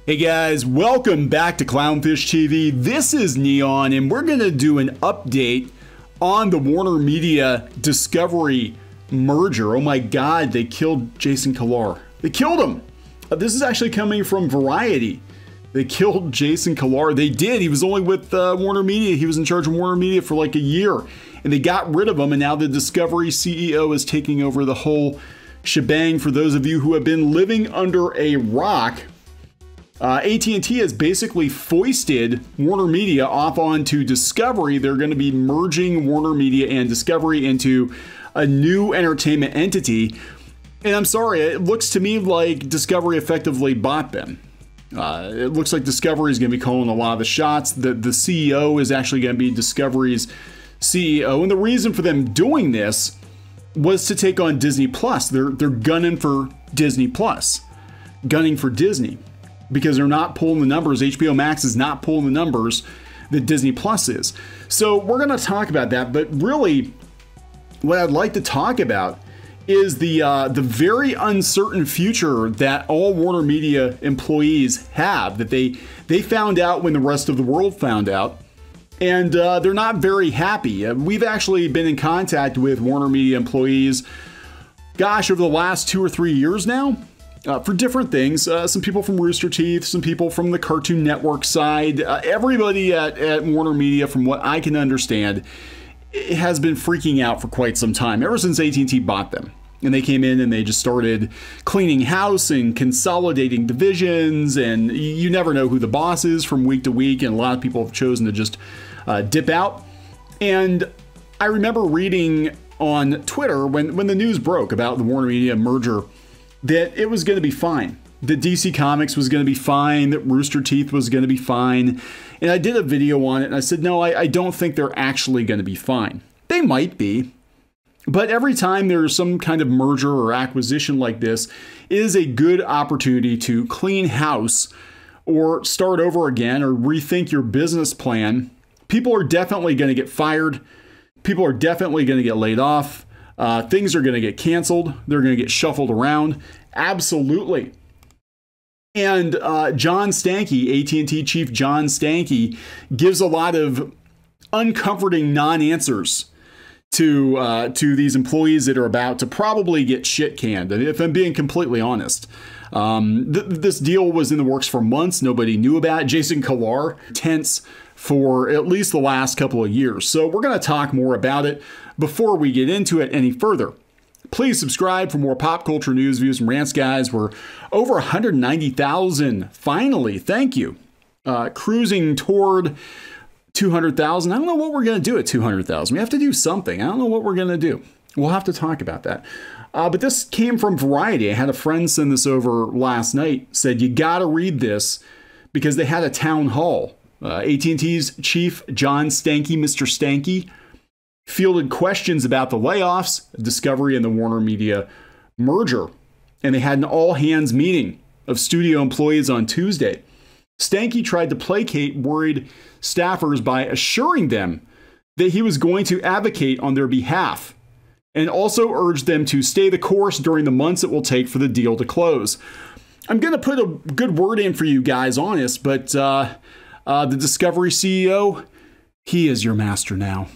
Hey guys, welcome back to Clownfish TV. This is Neon, and we're going to do an update on the Warner Media Discovery merger. Oh my god, they killed Jason Kilar. They killed him! This is actually coming from Variety. They killed Jason Kilar. They did. He was only with Warner Media. He was in charge of Warner Media for like a year. And they got rid of him, and now the Discovery CEO is taking over the whole shebang. For those of you who have been living under a rock, AT&T has basically foisted Warner Media off onto Discovery. They're going to be merging Warner Media and Discovery into a new entertainment entity. And I'm sorry, it looks to me like Discovery effectively bought them. It looks like Discovery is going to be calling a lot of the shots. The CEO is actually going to be Discovery's CEO. And the reason for them doing this was to take on Disney Plus. They're gunning for Disney Plus, gunning for Disney, because they're not pulling the numbers. HBO Max is not pulling the numbers that Disney Plus is. So we're going to talk about that. But really, what I'd like to talk about is the very uncertain future that all Warner Media employees have, that they found out when the rest of the world found out. And they're not very happy. We've actually been in contact with Warner Media employees, gosh, over the last 2 or 3 years now. For different things. Some people from Rooster Teeth, some people from the Cartoon Network side. Everybody at Warner Media, from what I can understand, has been freaking out for quite some time, ever since AT&T bought them. And they came in and they just started cleaning house and consolidating divisions, and you never know who the boss is from week to week, and a lot of people have chosen to just dip out. And I remember reading on Twitter when the news broke about the Warner Media merger that it was going to be fine, that DC Comics was going to be fine, that Rooster Teeth was going to be fine. And I did a video on it, and I said, no, I don't think they're actually going to be fine. They might be, but every time there's some kind of merger or acquisition like this, it is a good opportunity to clean house or start over again or rethink your business plan. People are definitely going to get fired. People are definitely going to get laid off. Things are going to get canceled. They're going to get shuffled around. Absolutely. And John Stankey, AT&T chief John Stankey, gives a lot of uncomforting non-answers to these employees that are about to probably get shit canned. If I'm being completely honest, this deal was in the works for months. Nobody knew about it. Jason Kilar, tense for at least the last couple of years. So we're going to talk more about it. Before we get into it any further, please subscribe for more pop culture news, views, and rants, guys. We're over 190,000. Finally, thank you. Cruising toward 200,000. I don't know what we're going to do at 200,000. We have to do something. I don't know what we're going to do. We'll have to talk about that. But this came from Variety. I had a friend send this over last night. Said, you got to read this because they had a town hall. AT&T's chief, John Stankey, Mr. Stankey, fielded questions about the layoffs, Discovery, and the Warner Media merger. And they had an all-hands meeting of studio employees on Tuesday. Stankey tried to placate worried staffers by assuring them that he was going to advocate on their behalf, and also urged them to stay the course during the months it will take for the deal to close. I'm going to put a good word in for you guys, honest, but the Discovery CEO, he is your master now.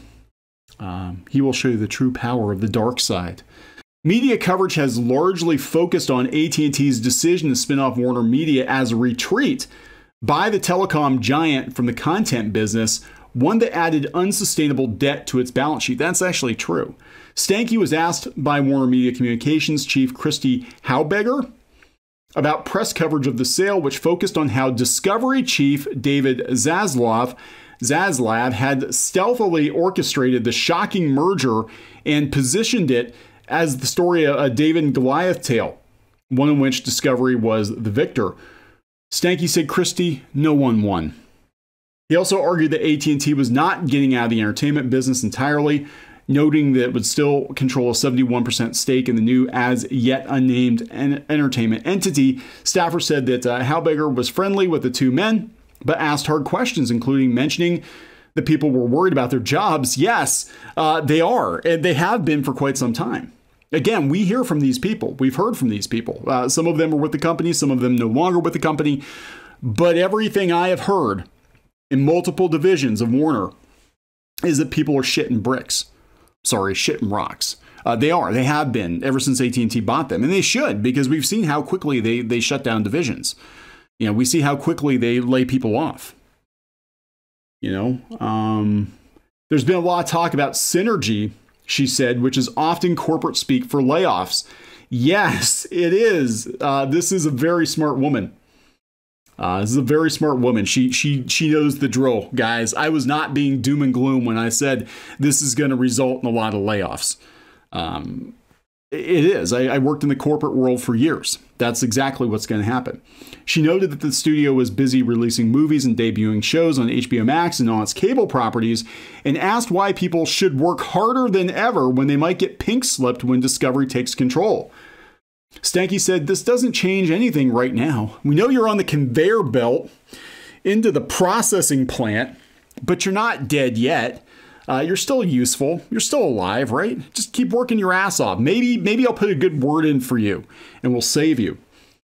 He will show you the true power of the dark side. Media coverage has largely focused on AT&T's decision to spin off Warner Media as a retreat by the telecom giant from the content business, one that added unsustainable debt to its balance sheet. That's actually true. Stankey was asked by Warner Media Communications chief Kristy Haubeger about press coverage of the sale, which focused on how Discovery chief David Zaslav had stealthily orchestrated the shocking merger and positioned it as the story of a David and Goliath tale, one in which Discovery was the victor. Stankey said, Kristy, no one won. He also argued that AT&T was not getting out of the entertainment business entirely, noting that it would still control a 71% stake in the new as yet unnamed entertainment entity. Staffer said that Haubeger was friendly with the two men, but asked hard questions, including mentioning that people were worried about their jobs. Yes, they are, and they have been for quite some time. Again, we hear from these people. We've heard from these people. Some of them are with the company, some of them no longer with the company. But everything I have heard in multiple divisions of Warner is that people are shitting bricks. Sorry, shitting rocks. They have been ever since AT&T bought them. And they should, because we've seen how quickly they shut down divisions. You know, we see how quickly they lay people off. You know, there's been a lot of talk about synergy, she said, which is often corporate speak for layoffs. Yes, it is. This is a very smart woman. This is a very smart woman. She knows the drill, guys. I was not being doom and gloom when I said this is going to result in a lot of layoffs. It is. I worked in the corporate world for years. That's exactly what's going to happen. She noted that the studio was busy releasing movies and debuting shows on HBO Max and on its cable properties, and asked why people should work harder than ever when they might get pink slipped when Discovery takes control. Stanky said, "This doesn't change anything right now. We know you're on the conveyor belt into the processing plant, but you're not dead yet. You're still useful. You're still alive, right? Just keep working your ass off. Maybe I'll put a good word in for you and we'll save you."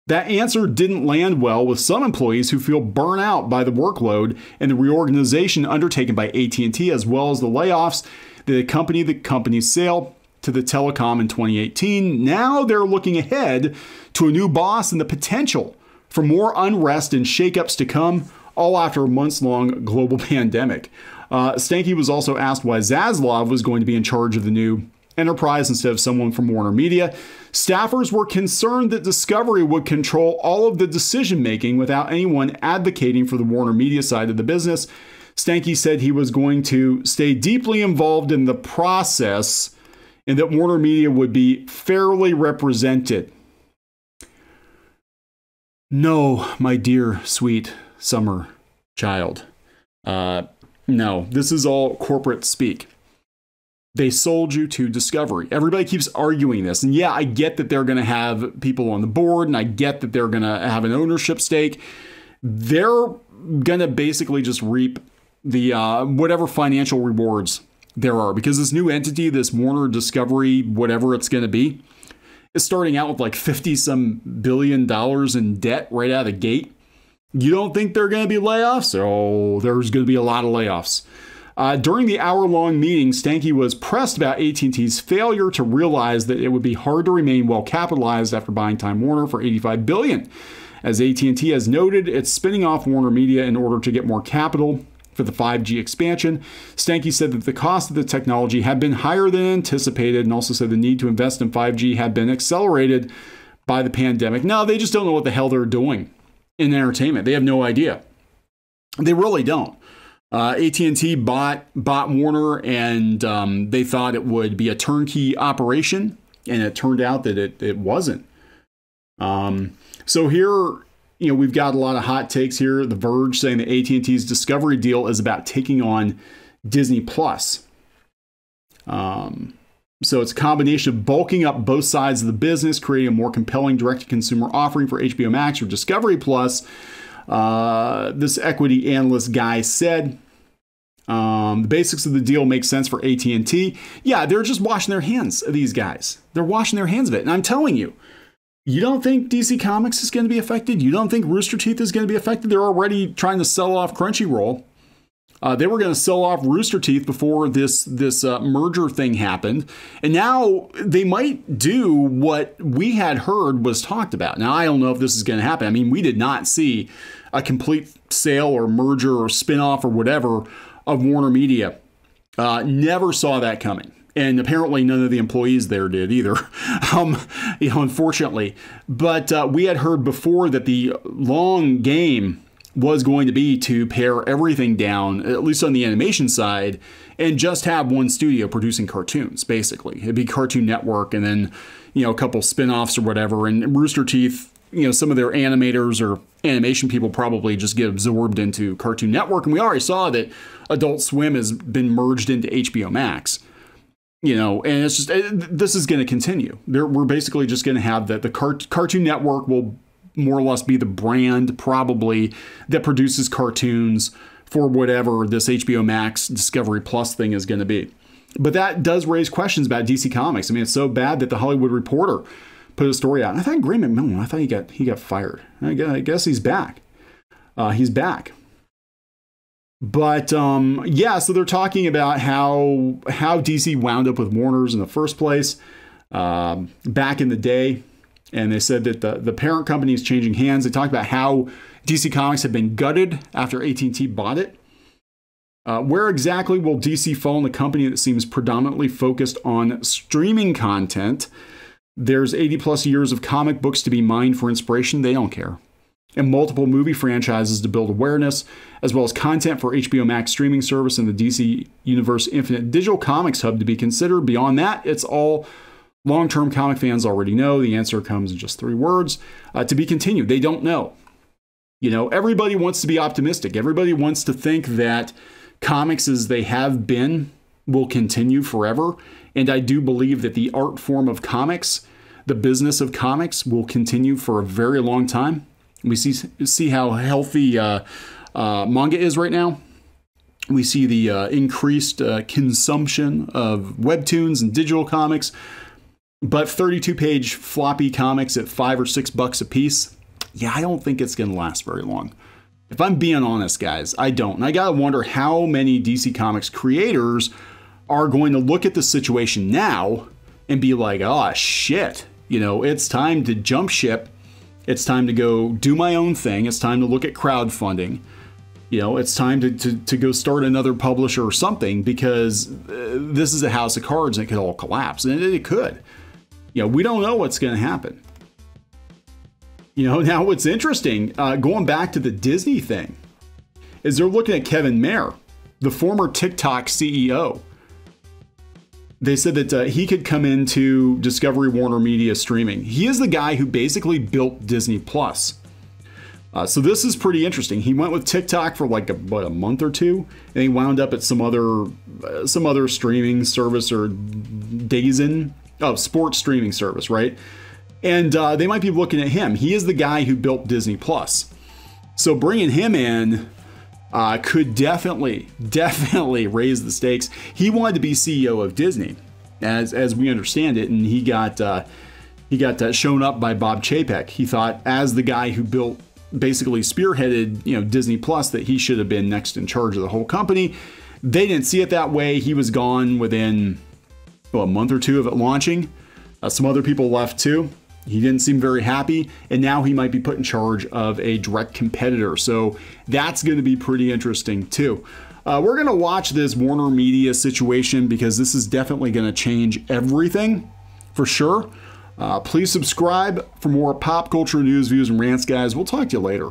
That answer didn't land well with some employees who feel burnt out by the workload and the reorganization undertaken by AT&T, as well as the layoffs that accompany the company's sale to the telecom in 2018. Now they're looking ahead to a new boss and the potential for more unrest and shakeups to come, all after a months-long global pandemic. Stanky was also asked why Zaslav was going to be in charge of the new enterprise instead of someone from Warner Media. Staffers were concerned that Discovery would control all of the decision-making without anyone advocating for the Warner Media side of the business. Stanky said he was going to stay deeply involved in the process and that Warner Media would be fairly represented. No, my dear, sweet summer child. No, this is all corporate speak. They sold you to Discovery. Everybody keeps arguing this. And yeah, I get that they're going to have people on the board, and I get that they're going to have an ownership stake. They're going to basically just reap the whatever financial rewards there are, because this new entity, this Warner Discovery, whatever it's going to be, is starting out with like $50-some billion in debt right out of the gate. You don't think there are going to be layoffs? Oh, there's going to be a lot of layoffs. During the hour-long meeting, Stanky was pressed about AT&T's failure to realize that it would be hard to remain well-capitalized after buying Time Warner for $85 billion. As AT&T has noted, it's spinning off Warner Media in order to get more capital for the 5G expansion. Stanky said that the cost of the technology had been higher than anticipated, and also said the need to invest in 5G had been accelerated by the pandemic. No, they just don't know what the hell they're doing in entertainment. They have no idea. They really don't. AT&T bought Warner, and they thought it would be a turnkey operation, and it turned out that it wasn't. So here, we've got a lot of hot takes here. The Verge saying that AT&T's Discovery deal is about taking on Disney Plus. So it's a combination of bulking up both sides of the business, creating a more compelling direct-to-consumer offering for HBO Max or Discovery Plus. This equity analyst guy said, the basics of the deal make sense for AT&T. Yeah, they're just washing their hands of these guys. They're washing their hands of it. And I'm telling you, you don't think DC Comics is going to be affected? You don't think Rooster Teeth is going to be affected? They're already trying to sell off Crunchyroll. They were going to sell off Rooster Teeth before this merger thing happened. And now they might do what we had heard was talked about. Now, I don't know if this is going to happen. I mean, we did not see a complete sale or merger or spinoff or whatever of Warner Media. Never saw that coming. And apparently none of the employees there did either, unfortunately. But we had heard before that the long game was going to be to pare everything down, at least on the animation side, and just have one studio producing cartoons, basically. It'd be Cartoon Network, and then, a couple spin-offs or whatever. And Rooster Teeth, some of their animators or animation people probably just get absorbed into Cartoon Network. And we already saw that Adult Swim has been merged into HBO Max. And it's just, this is going to continue. We're basically just going to have that the Cartoon Network will more or less be the brand probably that produces cartoons for whatever this HBO Max Discovery Plus thing is going to be. But that does raise questions about DC Comics. I mean, it's so bad that the Hollywood Reporter put a story out. And I thought Graham McMillan, he got fired. I guess he's back. He's back. But yeah, so they're talking about how DC wound up with Warner's in the first place back in the day. And they said that the parent company is changing hands. They talked about how DC Comics had been gutted after AT&T bought it. Where exactly will DC fall in a company that seems predominantly focused on streaming content? There's 80 plus years of comic books to be mined for inspiration. They don't care. And multiple movie franchises to build awareness, as well as content for HBO Max streaming service and the DC Universe Infinite Digital Comics Hub to be considered. Beyond that, it's all long-term comic fans already know. The answer comes in just 3 words. To be continued. They don't know. You know, everybody wants to be optimistic. Everybody wants to think that comics as they have been will continue forever. And I do believe that the art form of comics, the business of comics, will continue for a very long time. We see how healthy manga is right now. We see the increased consumption of webtoons and digital comics. But 32-page floppy comics at $5 or $6 a piece, yeah, I don't think it's going to last very long. If I'm being honest, guys, I don't. And I got to wonder how many DC Comics creators are going to look at the situation now and be like, oh, shit, you know, it's time to jump ship. It's time to go do my own thing. It's time to look at crowdfunding. You know, it's time to go start another publisher or something, because this is a house of cards and it could all collapse. And it could. You know, we don't know what's going to happen. You know, now what's interesting, going back to the Disney thing, is they're looking at Kevin Mayer, the former TikTok CEO. They said that he could come into Discovery Warner Media streaming. He is the guy who basically built Disney Plus. So this is pretty interesting. He went with TikTok for like a month or two, and he wound up at some other streaming service, or DAZN, sports streaming service, right? And they might be looking at him. He is the guy who built Disney Plus. So bringing him in could definitely raise the stakes. He wanted to be CEO of Disney, as we understand it, and he got shown up by Bob Chapek. He thought, as the guy who basically spearheaded, you know, Disney Plus, that he should have been next in charge of the whole company. They didn't see it that way. He was gone within a month or two of it launching. Some other people left too. He didn't seem very happy, and now he might be put in charge of a direct competitor. So that's going to be pretty interesting too. We're going to watch this Warner Media situation, because this is definitely going to change everything for sure. Please subscribe for more pop culture news, views, and rants, guys. We'll talk to you later.